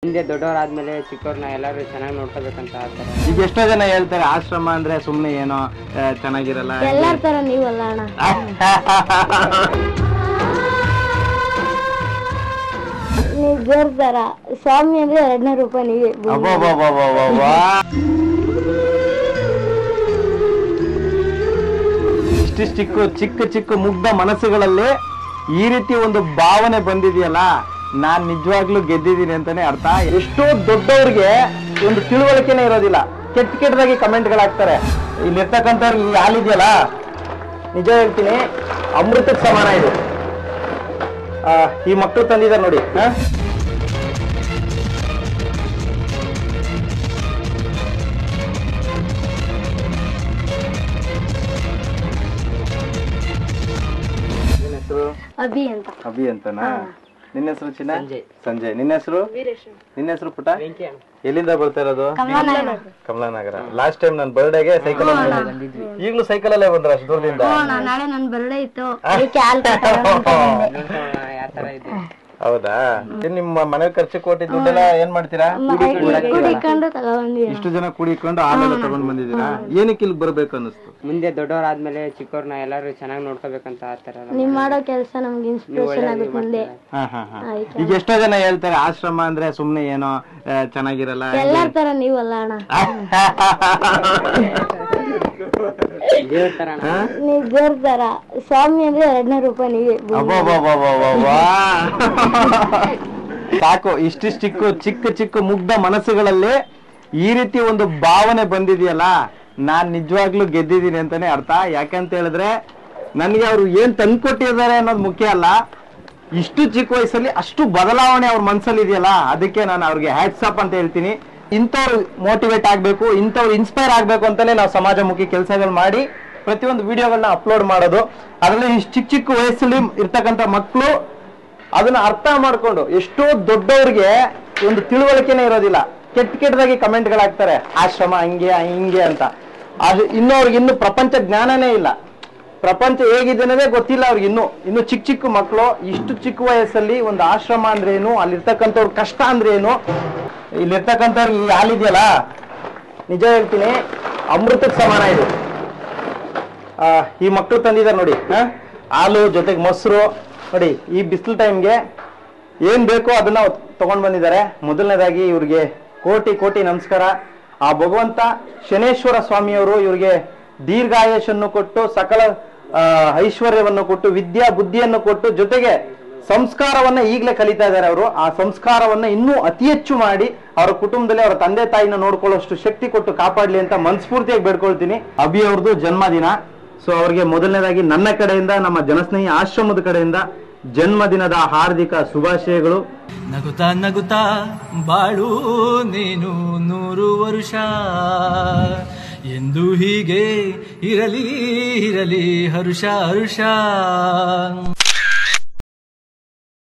ಹಿಂದೆ ದೊಡ್ಡವರಾದ್ಮೇಲೆ ಚಿಕ್ಕವ್ರನ್ನ ಎಲ್ಲರೂ ಚೆನ್ನಾಗಿ ನೋಡ್ಕೋಬೇಕಂತ ಆಡ್ತಾರೆ. ಈಗ ಎಷ್ಟೋ ಜನ ಹೇಳ್ತಾರೆ ಆಶ್ರಮ ಅಂದ್ರೆ ಸುಮ್ನೆ ಏನೋ ಚೆನ್ನಾಗಿರಲ್ಲ. ಎಲ್ಲಾರ ತರ ನೀವಲ್ಲ ಅಣ್ಣ. ನೀವು ದೇವ್ರ ತರ ಸ್ವಾಮಿ ಅಂದ್ರೆ 200 ರೂಪಾಯಿ ನೀವೇ. ಇಷ್ಟಿಷ್ಟು ಚಿಕ್ಕ ಚಿಕ್ಕ ಮುಗ್ಧ ಮನಸ್ಸುಗಳಲ್ಲಿ ಈ ರೀತಿ ಒಂದು ಭಾವನೆ ಬಂದಿದೆಯಲ್ಲ, ನಾನ್ ನಿಜವಾಗ್ಲೂ ಗೆದ್ದಿದ್ದೀನಿ ಅಂತಾನೆ ಅರ್ಥ. ಎಷ್ಟೋ ದೊಡ್ಡವ್ರಿಗೆ ಒಂದು ತಿಳುವಳಿಕೆನೇ ಇರೋದಿಲ್ಲ, ಕೆಟ್ಟ ಕೆಟ್ಟದಾಗಿ ಕಮೆಂಟ್ಗಳಾಗ್ತಾರೆ. ಇಲ್ಲಿರ್ತಕ್ಕಂಥವ್ರು ಈ ಹಾಲಿದೆಯಲ್ಲ, ನಿಜ ಹೇಳ್ತೀನಿ, ಅಮೃತಕ್ಕೆ ಸಮಾನ ಇದು. ಈ ಮಕ್ಕಳು ತಂದಿದ್ದಾರೆ ನೋಡಿ. ಅಭಿ ಅಂತ. ಅಭಿ ಅಂತನಾ? ನಿನ್ನ ಹೆಸರು ಚಿನ್ನ? ಸಂಜಯ್. ನಿನ್ನ ಹೆಸರು? ನಿನ್ನ ಹೆಸರು ಪುಟ? ಎಲ್ಲಿಂದ ಬರ್ತಾ ಇರೋದು? ಕಮಲಾನಗರ. ಲಾಸ್ಟ್ ಟೈಮ್ ನನ್ನ ಬರ್ಡೇಗೆ ಸೈಕಲ್ ಈಗಲೂ ಸೈಕಲ್ ಅಲ್ಲೇ ಬಂದ್ರ ಅಷ್ಟು ದೂರದಿಂದ? ನಾಳೆ ನನ್ನ ಬರ್ಡೇ ಇತ್ತು. ಹೌದಾ? ನಿಮ್ಮ ಮನೆ ಖರ್ಚು ಕೋಟಿ ದುಡ್ಡೆಲ್ಲ ಏನ್ ಮಾಡ್ತೀರಾ? ಇಷ್ಟು ಜನ ಕೂಡಿಕೊಂಡು ಹಾಲೆಲ್ಲ ತಗೊಂಡ್ ಬಂದಿದ್ದೀರಾ? ಏನಕ್ಕೆ ಇಲ್ಲಿ ಬರ್ಬೇಕು ಅನ್ನಿಸ್ತು? ಮುಂದೆ ದೊಡ್ಡವರಾದ್ಮೇಲೆ ಚಿಕ್ಕವ್ರನ್ನ ಎಲ್ಲರೂ ಚೆನ್ನಾಗಿ ನೋಡ್ಕೋಬೇಕಂತ ಆಡ್ತಾರೆ. ನೀವ್ ಮಾಡೋ ಕೆಲಸ ನಮ್ಗೆ ಇನ್ಸ್ಪಿರೇಷನ್ ಆಗುತ್ತೆ ಮುಂದೆ. ಈಗ ಎಷ್ಟೋ ಜನ ಹೇಳ್ತಾರೆ ಆಶ್ರಮ ಅಂದ್ರೆ ಸುಮ್ನೆ ಏನೋ ಚೆನ್ನಾಗಿರಲ್ಲ. ಎಲ್ಲಾರ ತರ ನೀವಲ್ಲ ಅಣ್ಣ. ನೀವ್ ದೇವ್ರ ತರ ಸ್ವಾಮಿ ಅಂದ್ರೆ 200 ರೂಪಾಯಿ ನೀವೇ. ಸಾಕು. ಇಷ್ಟಿಷ್ಟು ಚಿಕ್ಕ ಚಿಕ್ಕ ಮುಗ್ಧ ಮನಸ್ಸುಗಳಲ್ಲಿ ಈ ರೀತಿ ಒಂದು ಭಾವನೆ ಬಂದಿದೆಯಲ್ಲ, ನಾನ್ ನಿಜವಾಗ್ಲೂ ಗೆದ್ದಿದ್ದೀನಿ ಅಂತಾನೆ ಅರ್ಥ. ಯಾಕಂತ ಹೇಳಿದ್ರೆ ನನ್ಗೆ ಅವ್ರು ಏನ್ ತಂದ್ಕೊಟ್ಟಿದ್ದಾರೆ ಅನ್ನೋದು ಮುಖ್ಯ ಅಲ್ಲ, ಇಷ್ಟು ಚಿಕ್ಕ ವಯಸ್ಸಲ್ಲಿ ಅಷ್ಟು ಬದಲಾವಣೆ ಅವ್ರ ಮನ್ಸಲ್ಲಿ ಇದೆಯಲ್ಲ, ಅದಕ್ಕೆ ನಾನು ಅವ್ರಿಗೆ ಹ್ಯಾಟ್ಸ್ ಆಫ್ ಅಂತ ಹೇಳ್ತೀನಿ. ಇಂಥವ್ರು ಮೋಟಿವೇಟ್ ಆಗ್ಬೇಕು, ಇಂಥವ್ರು ಇನ್ಸ್ಪೈರ್ ಆಗ್ಬೇಕು ಅಂತಾನೆ ನಾವು ಸಮಾಜಮುಖಿ ಕೆಲಸಗಳು ಮಾಡಿ ಪ್ರತಿಯೊಂದು ವಿಡಿಯೋಗಳನ್ನ ಅಪ್ಲೋಡ್ ಮಾಡೋದು. ಅದರಲ್ಲಿ ಇಷ್ಟು ಚಿಕ್ಕ ಚಿಕ್ಕ ವಯಸ್ಸಲ್ಲಿ ಇರ್ತಕ್ಕಂಥ ಮಕ್ಕಳು ಅದನ್ನ ಅರ್ಥ ಮಾಡ್ಕೊಂಡು, ಎಷ್ಟೋ ದೊಡ್ಡವ್ರಿಗೆ ಒಂದು ತಿಳುವಳಿಕೆನೇ ಇರೋದಿಲ್ಲ, ಕೆಟ್ಟ ಕೆಟ್ಟದಾಗಿ ಕಮೆಂಟ್ಗಳಾಗ್ತಾರೆ, ಆಶ್ರಮ ಹಂಗೆ ಹಿಂಗೆ ಅಂತ. ಅವ್ರಿಗೆ ಇನ್ನು ಪ್ರಪಂಚ ಜ್ಞಾನನೇ ಇಲ್ಲ, ಪ್ರಪಂಚ ಹೇಗಿದೆ ಅನ್ನೋದೇ ಗೊತ್ತಿಲ್ಲ ಅವ್ರಿಗೆ. ಇನ್ನು ಚಿಕ್ಕ ಚಿಕ್ಕ ಮಕ್ಕಳು ಇಷ್ಟು ಚಿಕ್ಕ ವಯಸ್ಸಲ್ಲಿ ಒಂದು ಆಶ್ರಮ ಅಂದ್ರೆ ಏನು, ಅಲ್ಲಿರ್ತಕ್ಕಂಥವ್ರ ಕಷ್ಟ ಅಂದ್ರೆ ಏನು, ಇಲ್ಲಿರ್ತಕ್ಕಂಥವ್ರು ಈ ಹಾಲಿದೆಯಲ್ಲ, ನಿಜ ಹೇಳ್ತೀನಿ, ಅಮೃತಕ್ಕೆ ಸಮಾನ ಇದು. ಈ ಮಕ್ಕಳು ತಂದಿದ್ದಾರೆ ನೋಡಿ, ಹಾಲು ಜೊತೆಗೆ ಮೊಸರು ನೋಡಿ. ಈ ಬಿಸಿಲು ಟೈಮ್ಗೆ ಏನ್ ಬೇಕೋ ಅದನ್ನ ತಗೊಂಡ್ ಬಂದಿದ್ದಾರೆ. ಮೊದಲನೇದಾಗಿ ಇವ್ರಿಗೆ ಕೋಟಿ ಕೋಟಿ ನಮಸ್ಕಾರ. ಆ ಭಗವಂತ ಶನೇಶ್ವರ ಸ್ವಾಮಿಯವರು ಇವ್ರಿಗೆ ದೀರ್ಘಾಯುಷನ್ನು ಕೊಟ್ಟು, ಸಕಲ ಐಶ್ವರ್ಯವನ್ನು ಕೊಟ್ಟು, ವಿದ್ಯಾ ಬುದ್ಧಿಯನ್ನು ಕೊಟ್ಟು, ಜೊತೆಗೆ ಸಂಸ್ಕಾರವನ್ನ ಈಗಲೇ ಕಲಿತಾ ಇದ್ದಾರೆ ಅವರು. ಆ ಸಂಸ್ಕಾರವನ್ನ ಇನ್ನೂ ಅತಿ ಹೆಚ್ಚು ಮಾಡಿ ಅವರ ಕುಟುಂಬದಲ್ಲಿ ಅವರ ತಂದೆ ತಾಯಿನ ನೋಡ್ಕೊಳ್ಳೋಷ್ಟು ಶಕ್ತಿ ಕೊಟ್ಟು ಕಾಪಾಡ್ಲಿ ಅಂತ ಮನಸ್ಫೂರ್ತಿಯಾಗಿ ಬೇಡ್ಕೊಳ್ತೀನಿ. ಅಭಿ ಅವ್ರದ್ದು ಜನ್ಮದಿನ. ಸೊ ಅವ್ರಿಗೆ ಮೊದಲನೇದಾಗಿ ನನ್ನ ಕಡೆಯಿಂದ, ನಮ್ಮ ಜನಸ್ನೇಹಿ ಆಶ್ರಮದ ಕಡೆಯಿಂದ ಜನ್ಮದಿನದ ಹಾರ್ದಿಕ ಶುಭಾಶಯಗಳು. ನಗುತ್ತಾ ನಗುತ್ತಾ ಬಾಳು ನೀನು 100 ವರುಷ, ಎಂದು ಹೀಗೆ ಇರಲಿ ಇರಲಿ ಹರುಷ ಹರುಷ.